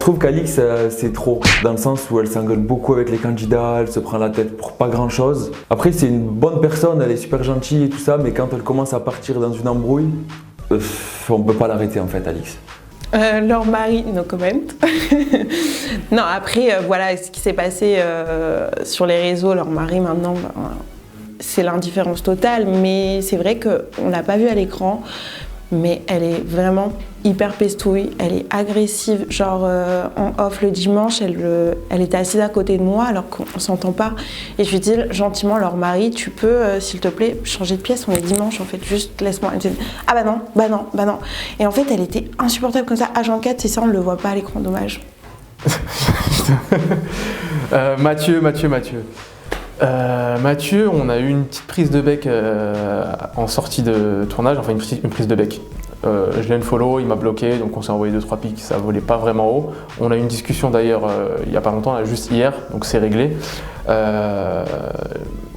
trouve qu'Alix, c'est trop, dans le sens où elle s'engueule beaucoup avec les candidats, elle se prend la tête pour pas grand chose. Après, c'est une bonne personne, elle est super gentille et tout ça, mais quand elle commence à partir dans une embrouille, on peut pas l'arrêter en fait, Alix. Leur mari, no comment. Non, après, voilà ce qui s'est passé sur les réseaux, leur mari maintenant, c'est l'indifférence totale, mais c'est vrai qu'on l'a pas vue à l'écran, mais elle est vraiment hyper pestouille, elle est agressive, genre en off le dimanche, elle était assise à côté de moi alors qu'on s'entend pas, et je lui dis gentiment, leur mari, tu peux s'il te plaît changer de pièce, on est dimanche en fait, juste laisse-moi. Elle me dit, ah bah non, et en fait elle était insupportable comme ça, H24, c'est ça, on le voit pas à l'écran, dommage. Mathieu, on a eu une petite prise de bec en sortie de tournage, enfin une prise de bec. Je l'ai follow, il m'a bloqué, donc on s'est envoyé 2-3 pics, ça volait pas vraiment haut. On a eu une discussion d'ailleurs il y a pas longtemps, là, juste hier, donc c'est réglé.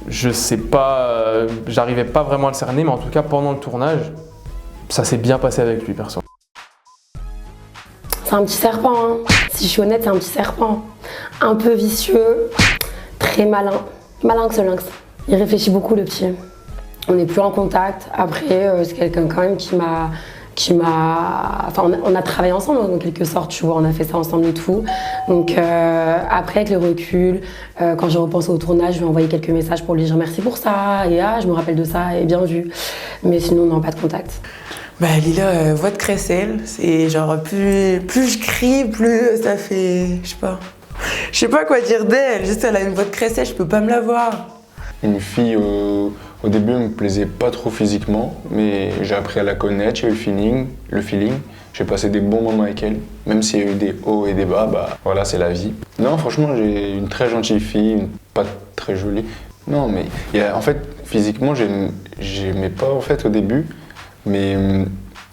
Je sais pas, j'arrivais pas vraiment à le cerner, mais en tout cas pendant le tournage, ça s'est bien passé avec lui perso. C'est un petit serpent, hein. Si je suis honnête, c'est un petit serpent. Un peu vicieux, très malin. Malin que ce lynx. Il réfléchit beaucoup, le petit. On n'est plus en contact. Après, c'est quelqu'un quand même qui m'a... Enfin, on a travaillé ensemble en quelque sorte, tu vois, on a fait ça ensemble et tout. Donc après, avec le recul, quand je repense au tournage, je lui ai envoyé quelques messages pour lui dire merci pour ça, et je me rappelle de ça, et bien vu. Mais sinon, on n'a pas de contact. Bah Lila, voix de crécelle, c'est genre plus je crie, plus ça fait, je sais pas quoi dire d'elle, juste elle a une voix de crécelle, je peux pas me la voir. Une fille, au début, elle me plaisait pas trop physiquement, mais j'ai appris à la connaître, j'ai eu le feeling. J'ai passé des bons moments avec elle, même s'il y a eu des hauts et des bas, bah voilà, c'est la vie. Non, franchement, j'ai une très gentille fille, pas très jolie. Non, mais en fait, physiquement, j'aimais pas en fait au début, mais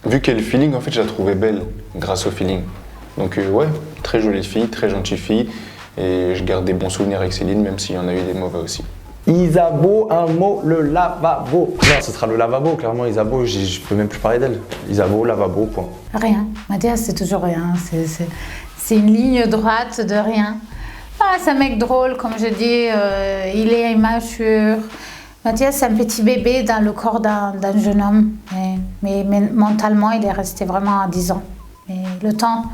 vu qu'elle a le feeling, en fait, je la trouvais belle grâce au feeling. Donc ouais, très jolie fille, très gentille fille, et je garde des bons souvenirs avec Céline, même s'il y en a eu des mauvais aussi. Isabeau, un mot, le lavabo. Non, ce sera le lavabo, clairement. Isabeau, je peux même plus parler d'elle. Isabeau, lavabo, point. Rien. Mathias, c'est toujours rien. C'est une ligne droite de rien. Ah, c'est un mec drôle, comme je dis. Il est immature. Mathias, c'est un petit bébé dans le corps d'un jeune homme. Mais mentalement, il est resté vraiment à 10 ans. Mais le temps,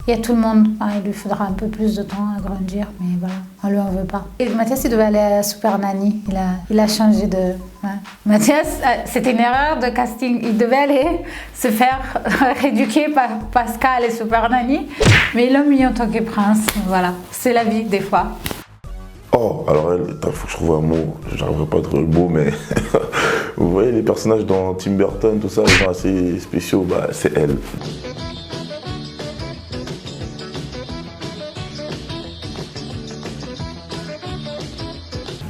il y a tout le monde. Il lui faudra un peu plus de temps à grandir, mais voilà, on lui en veut pas. Et Mathias, il devait aller à Super Nanny. Il a changé de... Ouais. Mathias, c'était une erreur de casting. Il devait aller se faire rééduquer par Pascal et Super Nanny, mais ils l'ont mis en tant que prince. Voilà, c'est la vie des fois. Oh, alors il faut que je trouve un mot, j'arriverai pas à trouver le mot, mais vous voyez les personnages dans Tim Burton, tout ça, ils sont assez spéciaux, bah c'est elle.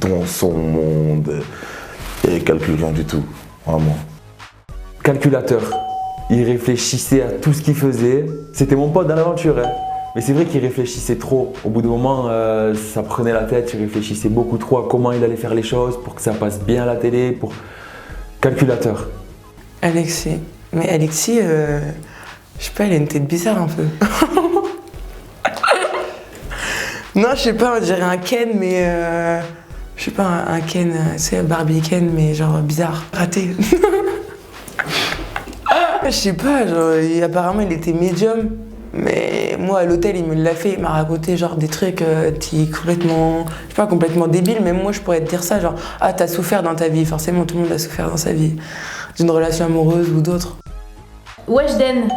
Dans son monde, et calcule rien du tout, vraiment. Calculateur, il réfléchissait à tout ce qu'il faisait, c'était mon pote dans l'aventure, hein. Mais c'est vrai qu'il réfléchissait trop. Au bout d'un moment, ça prenait la tête, il réfléchissait beaucoup trop à comment il allait faire les choses pour que ça passe bien à la télé, Calculateur. Alexis. Mais Alexis, je sais pas, elle a une tête bizarre un peu. Non, je sais pas, on dirait un Ken, mais... je sais pas, un Ken, c'est Barbie Ken, mais genre bizarre, raté. Je sais pas, genre, apparemment il était médium. Mais moi, à l'hôtel, il me l'a fait, il m'a raconté genre des trucs complètement, je sais pas, complètement débiles. Même moi, je pourrais te dire ça, genre, ah, t'as souffert dans ta vie. Forcément, tout le monde a souffert dans sa vie, d'une relation amoureuse ou d'autres. Weshden,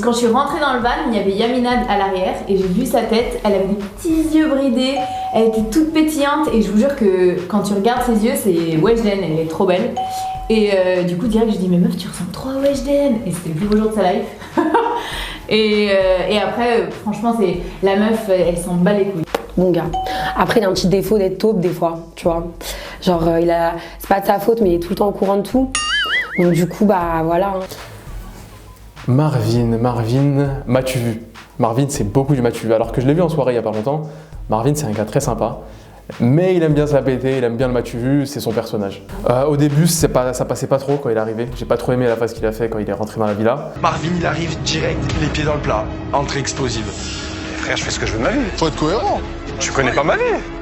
quand je suis rentrée dans le van, il y avait Yaminad à l'arrière et j'ai vu sa tête, elle avait des petits yeux bridés, elle était toute pétillante et je vous jure que quand tu regardes ses yeux, c'est Weshden, elle est trop belle. Et du coup, direct, je dis, mais meuf, tu ressembles trop à Weshden. Et c'était le plus beau jour de sa life. Et après, franchement, c'est la meuf, elle s'en bat les couilles. Bon gars. Après, il a un petit défaut d'être taupe des fois, tu vois. Genre, c'est pas de sa faute, mais il est tout le temps au courant de tout. Donc du coup, bah voilà. Marvin, m'as-tu vu? Marvin, c'est beaucoup du m'as-tu vu. Alors que je l'ai vu en soirée il y a pas longtemps. Marvin, c'est un gars très sympa. Mais il aime bien se la péter, il aime bien le m'as-tu vu, c'est son personnage. Au début, ça passait pas trop quand il est arrivé. J'ai pas trop aimé la phase qu'il a fait quand il est rentré dans la villa. Marvin, il arrive direct, les pieds dans le plat, entrée explosive. frère, je fais ce que je veux de ma vie. Faut être cohérent. Tu connais pas ma vie.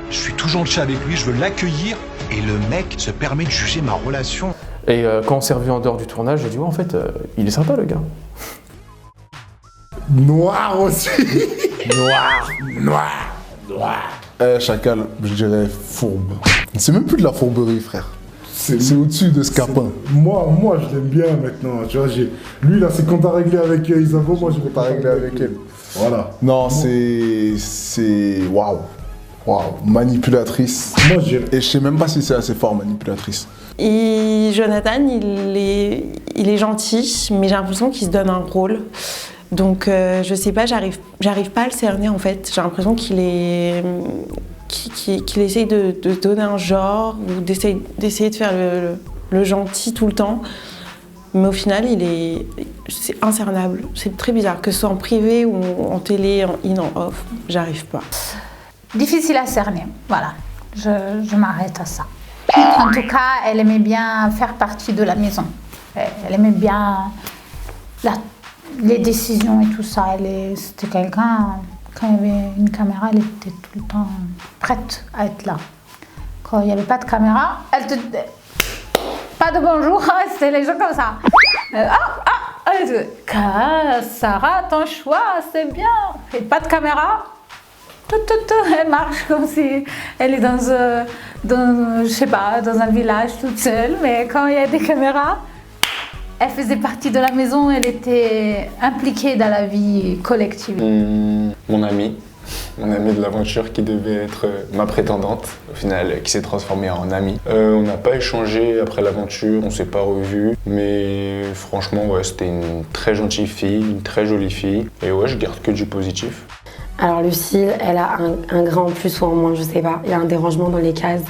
Je suis tout gentil avec lui, je veux l'accueillir et le mec se permet de juger ma relation. Et quand on s'est revu en dehors du tournage, j'ai dit ouais, en fait, il est sympa le gars. Noir aussi. Noir. Chacal, je dirais fourbe. C'est même plus de la fourberie, frère. C'est au-dessus de Scapin. Moi, je l'aime bien maintenant. Tu vois, lui, il a ses comptes à régler avec Isabeau, moi, je vais pas régler avec elle. Voilà. Non, c'est. Waouh. Manipulatrice. Et je sais même pas si c'est assez fort, manipulatrice. Et Jonathan, il est gentil, mais j'ai l'impression qu'il se donne un rôle. Donc, je sais pas, j'arrive pas à le cerner en fait. J'ai l'impression qu'il essaye de donner un genre ou d'essayer de faire le gentil tout le temps. Mais au final, c'est incernable. C'est très bizarre, que ce soit en privé ou en télé, en in, en off, j'arrive pas. Difficile à cerner, voilà. Je m'arrête à ça. En tout cas, elle aimait bien faire partie de la maison. Elle aimait bien les décisions et tout ça. C'était quelqu'un, quand il y avait une caméra, elle était tout le temps prête à être là. Quand il n'y avait pas de caméra, elle te disait pas de bonjour, c'était les gens comme ça. Sarah, ton choix, c'est bien. Et pas de caméra. Elle marche comme si elle est dans un village toute seule, mais quand il y a des caméras, elle faisait partie de la maison, elle était impliquée dans la vie collective. Mon ami de l'aventure qui devait être ma prétendante, au final, qui s'est transformée en ami. On n'a pas échangé après l'aventure, on s'est pas revus, mais franchement, ouais, c'était une très gentille fille, une très jolie fille, et ouais, je garde que du positif. Alors Lucille, elle a un grain en plus ou en moins, je sais pas. Il y a un dérangement dans les cases.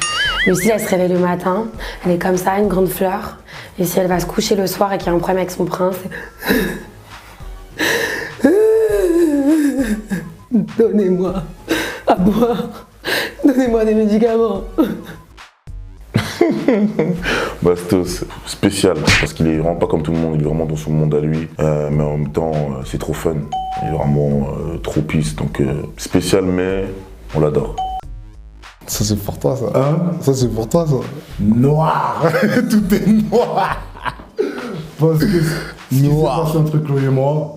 Lucille, elle se réveille le matin, elle est comme ça, une grande fleur. Et si elle va se coucher le soir et qu'il y a un problème avec son prince, donnez-moi à boire, donnez-moi des médicaments. Bastos, spécial, parce qu'il est vraiment pas comme tout le monde, il est vraiment dans son monde à lui, mais en même temps c'est trop fun, il est vraiment trop pisse, donc spécial mais on l'adore. Ça c'est pour toi ça. Hein? Ça c'est pour toi ça. Noir. Tout est noir. Parce que ce qui s'est passé entre Chloé et moi.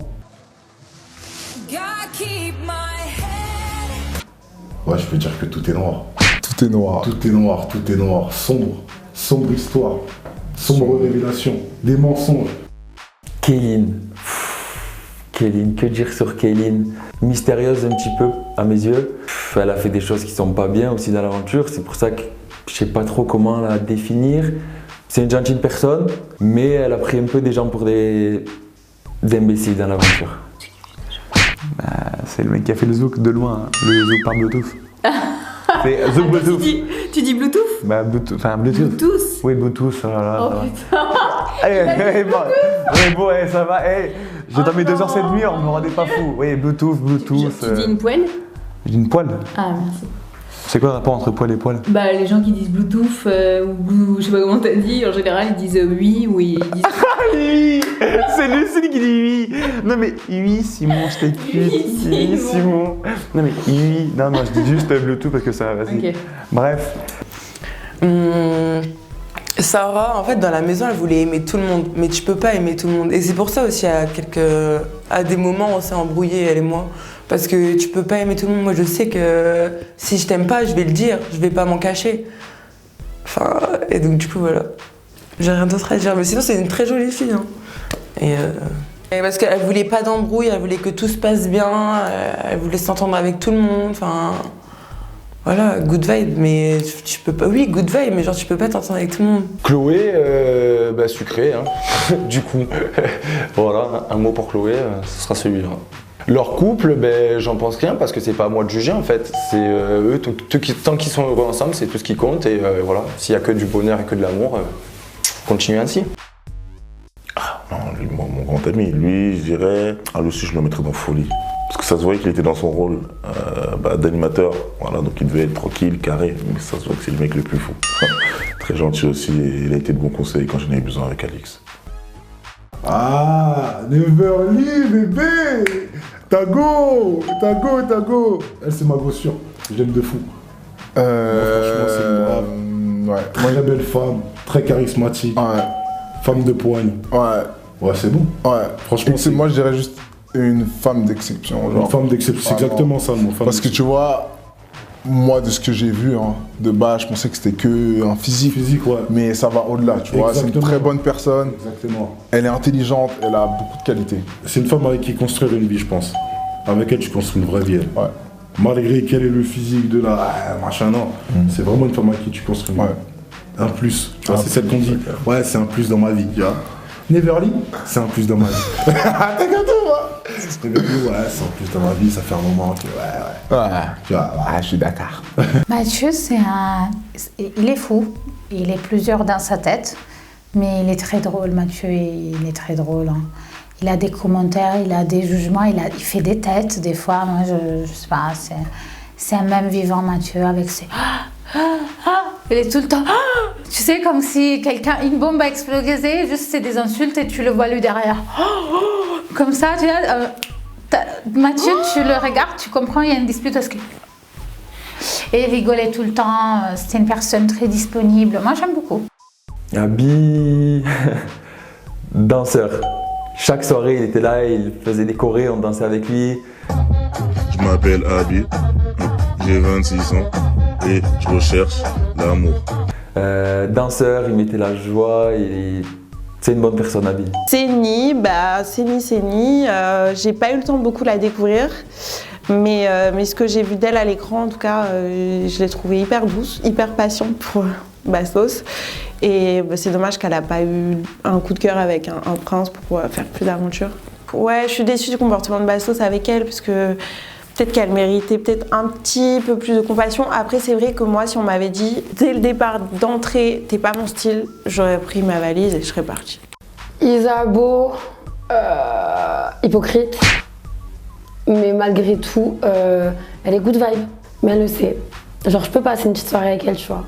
Ouais, je peux dire que tout est noir. Tout est noir. Tout est noir, tout est noir. Sombre histoire. Sombre révélation. Des mensonges. Kéline, que dire sur Kéline? Mystérieuse un petit peu à mes yeux. Elle a fait des choses qui sont pas bien aussi dans l'aventure. C'est pour ça que je sais pas trop comment la définir. C'est une gentille personne, mais elle a pris un peu des gens pour des imbéciles dans l'aventure. C'est le mec qui a fait le zouk de loin, hein. Le zouk par Bluetooth. C'est zouk Bluetooth. Tu dis Bluetooth? Bah Bluetooth, enfin Bluetooth. Bluetooth? Oui, Bluetooth, oh là là. Oh putain. Bon, ça va, j'ai dormi 2 heures cette nuit, on me rendait pas fou. Oui, Bluetooth. Tu dis une poêle? J'ai une poêle. Ah, merci. C'est quoi le rapport entre poêle et poêle? Bah, les gens qui disent Bluetooth, ou je sais pas comment t'as dit, en général ils disent oui ou ils disent. Oui. C'est Lucille qui dit oui. Non mais oui, Simon, je t'écoute. Oui, Simon. Non mais oui. Non, je dis juste Bluetooth parce que ça va, vas-y. Ok. Bref. Sarah, en fait, dans la maison, elle voulait aimer tout le monde, mais tu peux pas aimer tout le monde. Et c'est pour ça aussi, à des moments, on s'est embrouillés, elle et moi. Parce que tu peux pas aimer tout le monde. Moi, je sais que si je t'aime pas, je vais le dire, je vais pas m'en cacher. Enfin, et donc, du coup, voilà. J'ai rien d'autre à dire. Mais sinon, c'est une très jolie fille. Hein. Et parce qu'elle voulait pas d'embrouille, elle voulait que tout se passe bien, elle voulait s'entendre avec tout le monde. Enfin. Voilà, good vibe, mais tu peux pas. Oui, good vibe, mais genre tu peux pas t'entendre avec tout le monde. Chloé, sucré, hein. Du coup. Voilà, un mot pour Chloé, ce sera celui-là. Leur couple, j'en pense rien parce que c'est pas à moi de juger en fait. C'est eux, tant qu'ils sont heureux ensemble, c'est tout ce qui compte et voilà. S'il y a que du bonheur et que de l'amour, continuez ainsi. Ah non, lui, mon grand ami, lui, je dirais. Ah, lui aussi, je le mettrais dans folie. Parce que ça se voyait qu'il était dans son rôle d'animateur, voilà, donc il devait être tranquille, carré, mais ça se voit que c'est le mec le plus fou. Très gentil aussi, et il a été de bons conseils quand j'en avais besoin avec Alix. Ah, Neverly, bébé. Tago. Elle, c'est ma gossure. Je l'aime de fou. Franchement, c'est une brave. Ouais. Très belle femme, très charismatique. Ouais. Femme de poigne. Ouais. Ouais, c'est bon. Ouais. Franchement, moi, je dirais juste une femme d'exception. Une femme d'exception, c'est exactement ça, mon femme. Parce que tu vois, moi, de ce que j'ai vu, de bas, je pensais que c'était que un physique. Ouais. Mais ça va au-delà, tu vois. C'est une très bonne personne. Exactement. Elle est intelligente, elle a beaucoup de qualités. C'est une femme avec qui construire une vie, je pense. Avec elle, tu construis une vraie vie. Elle. Ouais. Malgré quel est le physique de la machin, non. C'est vraiment une femme avec qui tu construis une vie. Un plus. Tu vois, c'est celle qu'on dit. Ouais, c'est un plus dans ma vie, tu vois. Neverly, c'est un plus dans ma vie. T'es content, moi. Neverly, ouais, c'est un plus dans ma vie, ça fait un moment que tu vois, je suis d'accord. Mathieu, il est fou. Il est plusieurs dans sa tête, mais il est très drôle, Mathieu, il est très drôle. Il a des commentaires, il a des jugements, il fait des têtes des fois. Moi, je sais pas, c'est un même vivant, Mathieu, avec ses... Il est tout le temps... Tu sais, comme si une bombe a explosé, juste c'est des insultes et tu le vois lui derrière. Comme ça, tu vois, Mathieu, tu le regardes, tu comprends, il y a une dispute parce que... Et il rigolait tout le temps, c'était une personne très disponible. Moi, j'aime beaucoup. Abi, danseur. Chaque soirée, il était là, il faisait des chorés, on dansait avec lui. Je m'appelle Abi, j'ai 26 ans et je recherche l'amour. Danseur, il mettait la joie, c'est une bonne personne, Abi. Séni, j'ai pas eu le temps de beaucoup la découvrir, mais ce que j'ai vu d'elle à l'écran, en tout cas, je l'ai trouvée hyper douce, hyper patiente pour Bastos. Et c'est dommage qu'elle n'a pas eu un coup de cœur avec un prince pour faire plus d'aventures. Ouais, je suis déçue du comportement de Bastos avec elle, parce que peut-être qu'elle méritait peut-être un petit peu plus de compassion. Après, c'est vrai que moi, si on m'avait dit, dès le départ d'entrée, t'es pas mon style, j'aurais pris ma valise et je serais partie. Isabeau, hypocrite, mais malgré tout, elle est good vibe, mais elle le sait. Genre, je peux passer une petite soirée avec elle, tu vois.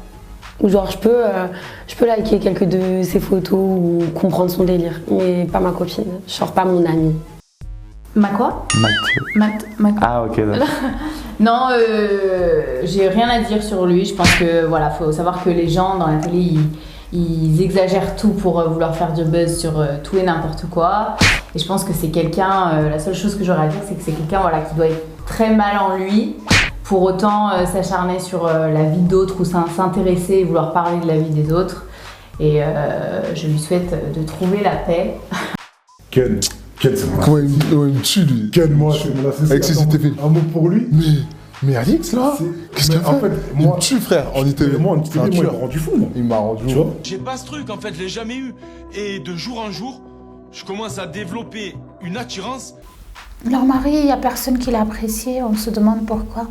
Ou genre, je peux liker quelques de ses photos ou comprendre son délire, mais pas ma copine, genre pas mon amie. Ma quoi? Mathieu. Ah, ok. Non, j'ai rien à dire sur lui. Je pense que voilà, faut savoir que les gens dans la télé, ils exagèrent tout pour vouloir faire du buzz sur tout et n'importe quoi. Et je pense que c'est quelqu'un, la seule chose que j'aurais à dire, c'est que c'est quelqu'un qui doit être très mal en lui. Pour autant s'acharner sur la vie d'autres ou s'intéresser et vouloir parler de la vie des autres. Et je lui souhaite de trouver la paix. Ken, c'est mon Comment il me tue, lui? Ken, moi, c'est mon assistant. Avec ses ITV. Un mot pour lui. Mais Alix, là, qu'est-ce qu'il a fait? En fait, il me tue, frère, en ITV. Moi, en ITV, il m'a rendu fou, moi. Il m'a rendu fou. J'ai pas ce truc, en fait, je l'ai jamais eu. Et de jour en jour, je commence à développer une attirance. Leur mari, il n'y a personne qui l'a apprécié, on se demande pourquoi.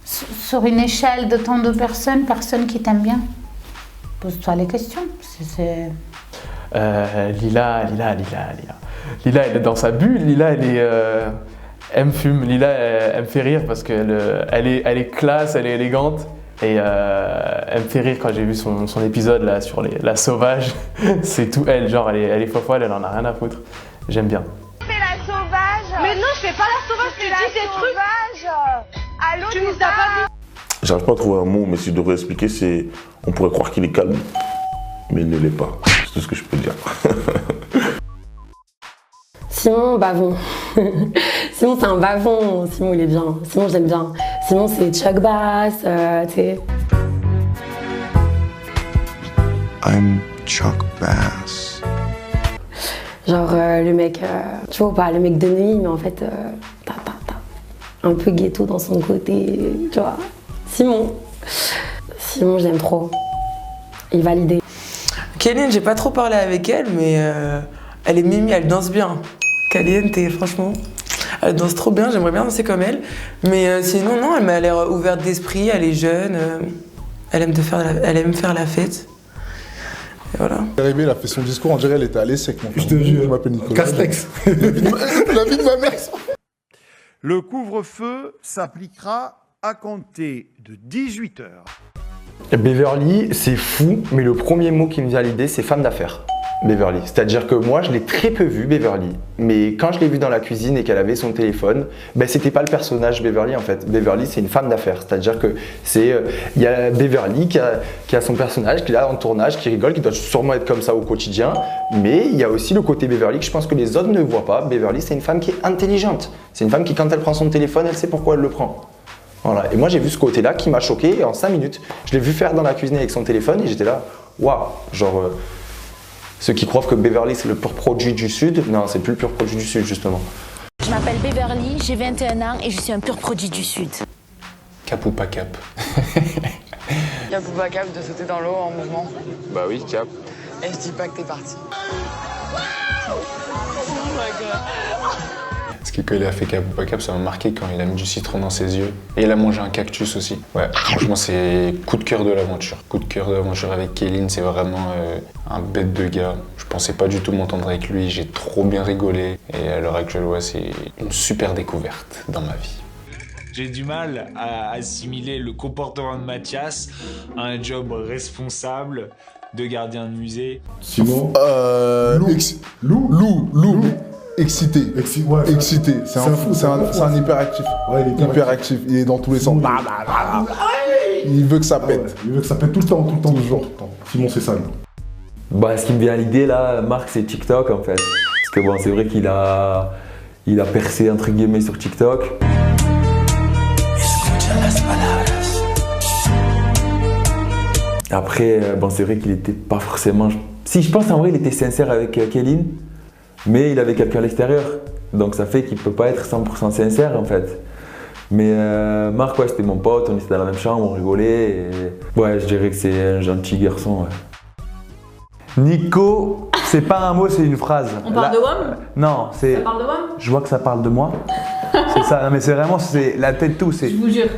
Sur une échelle de tant de personnes, personne qui t'aime bien. Pose-toi les questions. Lila, elle est dans sa bulle. Lila, elle me fume. Lila, elle me fait rire parce qu'elle est classe, elle est élégante. Et elle me fait rire quand j'ai vu son épisode là, sur la sauvage. C'est tout elle, genre elle est fofolle, elle en a rien à foutre. J'aime bien. Fais la sauvage. Mais non, je fais pas la sauvage, tu dis des trucs. Allô, tu nous as pas dit. J'arrive pas à trouver un mot, mais si je devrais expliquer, c'est. On pourrait croire qu'il est calme, mais il ne l'est pas. C'est tout ce que je peux dire. Simon, bavon. Simon, c'est un bavon. Simon, il est bien. Simon, j'aime bien. Simon, c'est Chuck Bass, tu sais. I'm Chuck Bass. Genre le mec, tu vois pas, le mec de nuit, mais en fait, un peu ghetto dans son côté, tu vois. Simon, j'aime trop. Il validé. Kéline, j'ai pas trop parlé avec elle, mais elle est mimi, elle danse bien. Caliente, franchement, elle danse trop bien, j'aimerais bien danser comme elle. Mais sinon, non, elle m'a l'air ouverte d'esprit, elle est jeune, elle aime faire la fête. Et voilà. Arrivé, elle a fait son discours, on dirait qu'elle était à l'ESSEC. Je te jure, je m'appelle Nicolas. Castex. La vie de ma mère. Le couvre-feu s'appliquera à compter de 18h. Beverly, c'est fou, mais le premier mot qui me vient à l'idée, c'est femme d'affaires. Beverly. C'est-à-dire que moi, je l'ai très peu vue, Beverly. Mais quand je l'ai vue dans la cuisine et qu'elle avait son téléphone, ben, c'était pas le personnage Beverly en fait. Beverly, c'est une femme d'affaires. C'est-à-dire que il y a Beverly qui a son personnage, qui est là en tournage, qui rigole, qui doit sûrement être comme ça au quotidien. Mais il y a aussi le côté Beverly que je pense que les autres ne voient pas. Beverly, c'est une femme qui est intelligente. C'est une femme qui, quand elle prend son téléphone, elle sait pourquoi elle le prend. Voilà. Et moi, j'ai vu ce côté-là qui m'a choqué. Et en 5 minutes, je l'ai vu faire dans la cuisine avec son téléphone et j'étais là, waouh, genre. Ceux qui croient que Beverly c'est le pur produit du Sud, non, c'est plus le pur produit du Sud justement. Je m'appelle Beverly, j'ai 21 ans et je suis un pur produit du Sud. Cap ou pas cap? Cap ou pas cap de sauter dans l'eau en mouvement? Bah oui, cap. Et je dis pas que t'es parti. Oh my god. Parce que quand il a fait cap ou pas cap, ça m'a marqué quand il a mis du citron dans ses yeux. Et il a mangé un cactus aussi. Ouais, franchement, c'est coup de cœur de l'aventure. Coup de cœur de l'aventure avec Kéline, c'est vraiment un bête de gars. Je pensais pas du tout m'entendre avec lui, j'ai trop bien rigolé. Et à l'heure actuelle, ouais, c'est une super découverte dans ma vie. J'ai du mal à assimiler le comportement de Mathias à un job responsable de gardien de musée. Simon Lou. Excité. Excité. C'est un fou. C'est un hyperactif. Ouais, il est hyperactif. Il est dans tous les sens. Il veut que ça pète. Ouais, il veut que ça pète tout le temps. Toujours. Simon, c'est ça. Bah, ce qui me vient à l'idée là, Marc, c'est TikTok en fait. Parce que bon, c'est vrai qu'il a percé entre guillemets sur TikTok. Après, bon, c'est vrai qu'il était pas forcément. Si, je pense en vrai, il était sincère avec Kéline. Mais il avait quelqu'un à l'extérieur, donc ça fait qu'il peut pas être 100% sincère en fait. Mais Marc, ouais, c'était mon pote, on était dans la même chambre, on rigolait. Et... ouais, je dirais que c'est un gentil garçon. Ouais. Nico, c'est pas un mot, c'est une phrase. On parle de WAM? Non, c'est. Ça parle de WAM? Je vois que ça parle de moi. C'est ça, non mais c'est vraiment, c'est la tête tout. Je vous jure.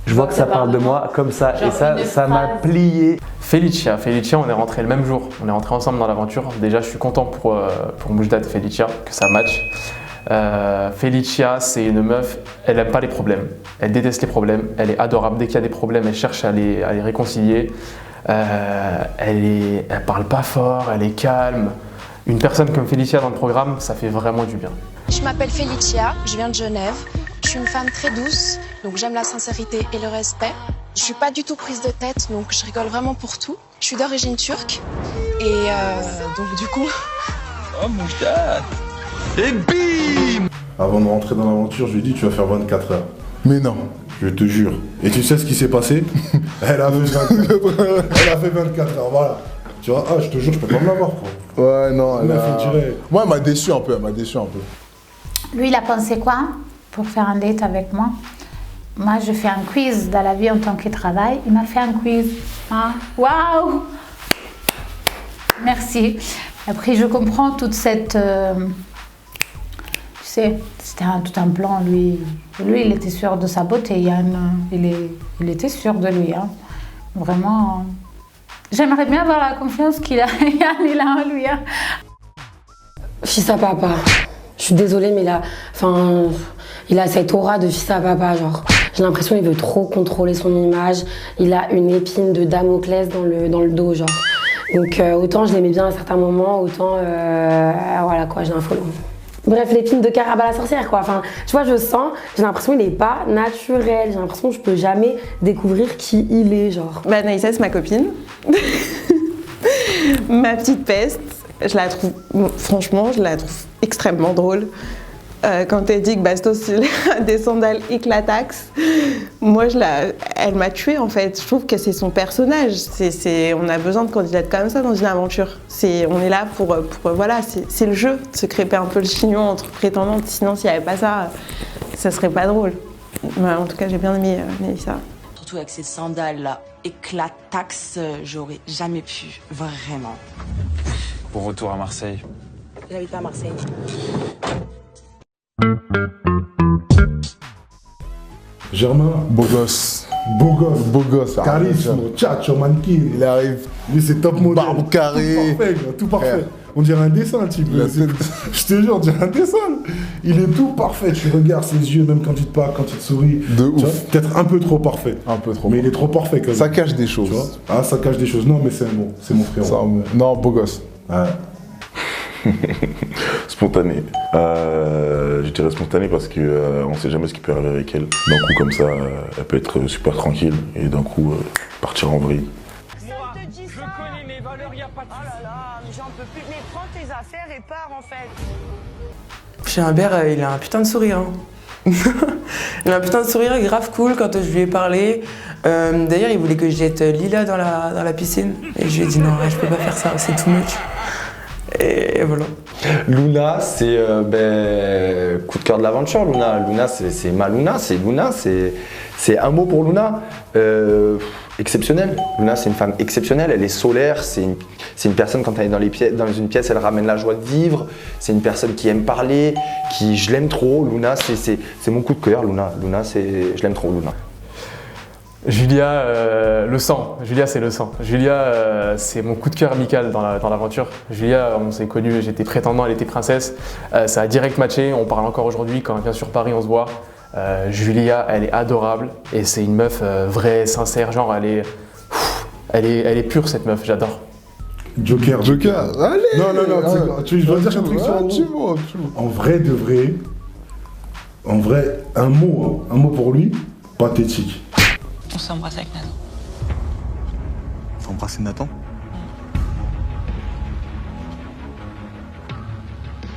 Je vois que ça parle de moi, comme ça, genre et ça m'a plié. Felicia, on est rentrés le même jour, on est rentrés ensemble dans l'aventure. Déjà, je suis content pour Moujdat et Felicia, que ça match. Felicia, c'est une meuf, elle n'aime pas les problèmes, elle déteste les problèmes, elle est adorable. Dès qu'il y a des problèmes, elle cherche à les réconcilier. Elle parle pas fort, elle est calme. Une personne comme Felicia dans le programme, ça fait vraiment du bien. Je m'appelle Felicia, je viens de Genève. Je suis une femme très douce, donc j'aime la sincérité et le respect. Je suis pas du tout prise de tête, donc je rigole vraiment pour tout. Je suis d'origine turque et donc du coup... Oh mon gars. Et bim. Avant de rentrer dans l'aventure, je lui ai dit tu vas faire 24 heures. Mais non. Je te jure. Et tu sais ce qui s'est passé? Elle a fait 24 heures, voilà. Tu vois, je te jure, je peux pas me l'avoir, quoi. Ouais, non, moi, elle m'a déçu un peu, Lui, il a pensé quoi pour faire un date avec moi? Moi, je fais un quiz dans la vie en tant que travail. Il m'a fait un quiz. Hein? Waouh! Merci. Après, je comprends toute cette... tu sais, c'était tout un plan. Lui, il était sûr de sa beauté. Yann, il était sûr de lui. Hein. Vraiment... J'aimerais bien avoir la confiance qu'il a, Yann, il a en lui. Hein. Fils à papa. Je suis désolée, mais il a cette aura de fils à papa, genre. J'ai l'impression qu'il veut trop contrôler son image. Il a une épine de Damoclès dans le dos, genre. Donc autant je l'aimais bien à certains moments, autant voilà quoi, j'ai un follow. Bref, l'épine de Caraba la sorcière, quoi. Enfin, tu vois, je sens, j'ai l'impression qu'il n'est pas naturel. J'ai l'impression que je peux jamais découvrir qui il est, genre. Bah, Naïssa, c'est ma copine. Ma petite peste. Je la trouve, franchement, je la trouve extrêmement drôle. Quand elle dit que Bastos il a des sandales éclatax, moi elle m'a tuée en fait. Je trouve que c'est son personnage. On a besoin de candidates comme ça dans une aventure. On est là pour voilà, c'est le jeu, de se crêper un peu le chignon entre prétendantes. Sinon, s'il n'y avait pas ça, ça serait pas drôle. Mais en tout cas, j'ai bien aimé Mélissa. Surtout avec ces sandales là éclatax, j'aurais jamais pu, vraiment. Bon retour à Marseille. J'habite pas à Marseille. Germain. Beau gosse. Beau gosse. Charisme, tchatcho, mannequin. Il arrive. Lui, c'est top modèle. Barbe carrée. Tout parfait. On dirait un dessin, un petit peu. Je te jure, on dirait un dessin. Il est tout parfait. Tu regardes ses yeux, même quand il te parle, quand il te sourit. De ouf. Peut-être un peu trop parfait. Un peu trop. Mais il est trop parfait quand même. Ça cache des choses. Tu vois ça cache des choses. Non, mais c'est bon. C'est mon frère. Non, beau gosse. Spontané. Je dirais spontané parce qu'on sait jamais ce qui peut arriver avec elle. D'un coup comme ça, elle peut être super tranquille et d'un coup partir en vrille. Je connais mes valeurs, y a pas de soucis. Oh là là, mais j'en peux plus. Mais prends tes affaires et pars en fait. Chimbert, il a un putain de sourire. Hein. Il a un putain de sourire grave cool quand je lui ai parlé. D'ailleurs, il voulait que je jette Lila dans la piscine. Et je lui ai dit non, je peux pas faire ça, c'est too much. Et voilà. Luna, c'est coup de cœur de l'aventure. Luna, c'est ma Luna. C'est un mot pour Luna. Exceptionnelle. Luna, c'est une femme exceptionnelle. Elle est solaire. C'est une personne, quand elle est dans une pièce, elle ramène la joie de vivre. C'est une personne qui aime parler, je l'aime trop. Luna, c'est mon coup de cœur. Luna, je l'aime trop, Luna. Julia, le sang. Julia, c'est le sang. Julia, c'est mon coup de cœur amical dans l'aventure. Julia, on s'est connus, j'étais prétendant, elle était princesse. Ça a direct matché, on parle encore aujourd'hui, quand elle vient sur Paris, on se voit. Julia, elle est adorable et c'est une meuf vraie, sincère, genre elle est pure cette meuf, j'adore. Joker, allez. Non, je dois dire un truc sur En vrai de vrai, un mot pour lui, pathétique. On s'embrasse avec Nathan. Faut embrasser Nathan.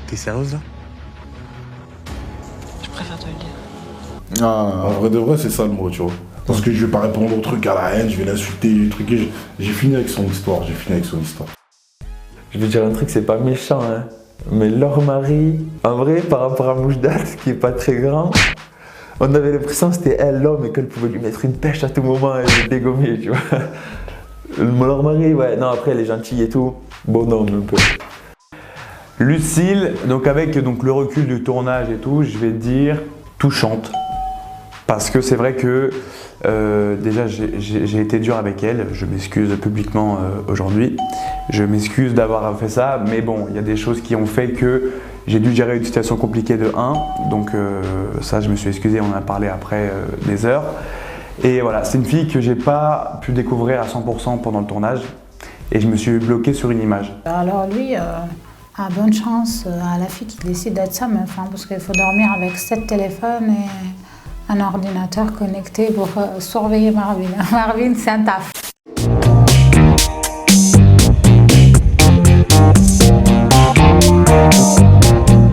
T'es sérieuse là? Je préfère te le dire. En vrai de vrai, c'est ça le mot, tu vois. Parce que je vais pas répondre au truc à la haine, je vais l'insulter, j'ai fini avec son histoire, Je vais dire un truc, c'est pas méchant, hein. Mais leur mari, en vrai, par rapport à Moujdat, qui est pas très grand, on avait l'impression que c'était elle l'homme et qu'elle pouvait lui mettre une pêche à tout moment et le dégommer, tu vois. Leur mari, ouais, non, après elle est gentille et tout. Bon, non, un peu. Lucille, donc avec le recul du tournage et tout, je vais dire touchante. Parce que c'est vrai que déjà j'ai été dur avec elle, je m'excuse publiquement aujourd'hui. Je m'excuse d'avoir fait ça, mais bon, il y a des choses qui ont fait que j'ai dû gérer une situation compliquée de 1, donc ça je me suis excusé, on en a parlé après des heures. Et voilà, c'est une fille que j'ai pas pu découvrir à 100% pendant le tournage et je me suis bloqué sur une image. Alors lui, à bonne chance à la fille qui décide d'être sa meuf, hein, parce qu'il faut dormir avec 7 téléphones et un ordinateur connecté pour surveiller Marvin. Marvin, c'est un taf.